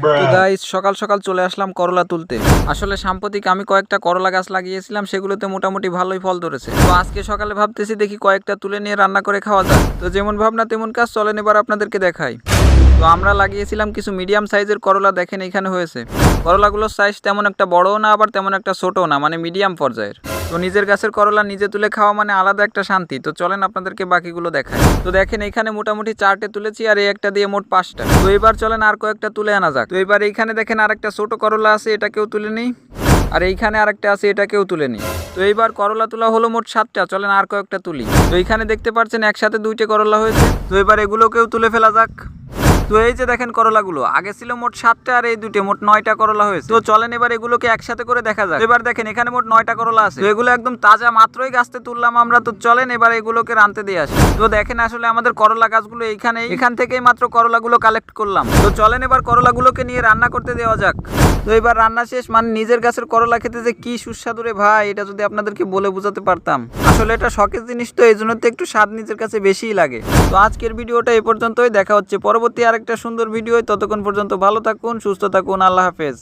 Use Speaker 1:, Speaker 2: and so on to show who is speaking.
Speaker 1: তো গাইস সকাল সকাল চলে আসলাম করলা তুলতে। আসলে সাম্প্রতিক আমি কয়েকটা করলা গাছ লাগিয়েছিলাম, সেগুলোতে মোটামুটি ভালোই ফল ধরেছে। তো আজকে সকালে ভাবতেছি দেখি কয়েকটা তুলে নিয়ে রান্না করে খাওয়া যায়। তো যেমন ভাবনা তেমন কাজ, চলেন এবার আপনাদেরকে দেখাই। তো আমরা লাগিয়েছিলাম কিছু মিডিয়াম সাইজের করলা, দেখেন এখানে হয়েছে। করলাগুলোর সাইজ তেমন একটা বড়ও না, আবার তেমন একটা ছোটও না, মানে মিডিয়াম পর্যায়ের। তো নিজের গাছের করলা নিজে তুলে খাওয়া মানে আলাদা একটা শান্তি। তো চলেন আপনাদেরকে বাকিগুলো দেখাই। তো দেখেন এখানে মোটামুটি 4টে তুলেছি, আর এই একটা দিয়ে মোট 5টা। তো এবার চলেন আর কয়েকটা তুলে আনা যাক। তো এবার এইখানে দেখেন আরেকটা ছোট করলা আছে, এটাকেও তুলে নিই। আর এইখানে আরেকটা আছে, এটাকেও তুলে নিই। তো এইবার করলা তোলা হলো মোট 7টা, চলেন আর কয়েকটা তুলি। তো এইখানে দেখতে পাচ্ছেন একসাথে 2টে করলা হয়েছে। তো এবার এগুলোকেও তুলে ফেলা যাক। তো এই যে দেখেন করলাগুলো, আগে ছিল মোট 7টা, আর এই 2টে মোট 9টা করলা হয়েছে। তো চলেন এবার এগুলোকে একসাথে করে দেখা যাক। এবার দেখেন এখানে মোট 9টা করলা আছে। তো এগুলো একদম তাজা, মাত্রই গাছতে তুললাম আমরা। তো চলেন এবার এগুলোকে রানতে দিয়ে আসি। তো দেখেন আসলে আমাদের করলা গাছগুলো এখান থেকেই মাত্র করলাগুলো কালেক্ট করলাম। তো চলেন এবার করলাগুলোকে নিয়ে রান্না করতে দেওয়া যাক। তো এবার রান্না শেষ, মানে নিজের গাছের করলা খেতে যে কি সুস্বাদু রে ভাই, এটা যদি আপনাদেরকে বলে বোঝাতে পারতাম। আসলে এটা শখের জিনিস, তো এই জন্য তো একটু স্বাদ নিজের কাছে বেশিই লাগে। তো আজকের ভিডিওটা এই পর্যন্তই, দেখা হচ্ছে পরবর্তী আরেকটা সুন্দর ভিডিও। ততক্ষণ পর্যন্ত ভালো থাকুন, সুস্থ থাকুন, আল্লাহ হাফেজ।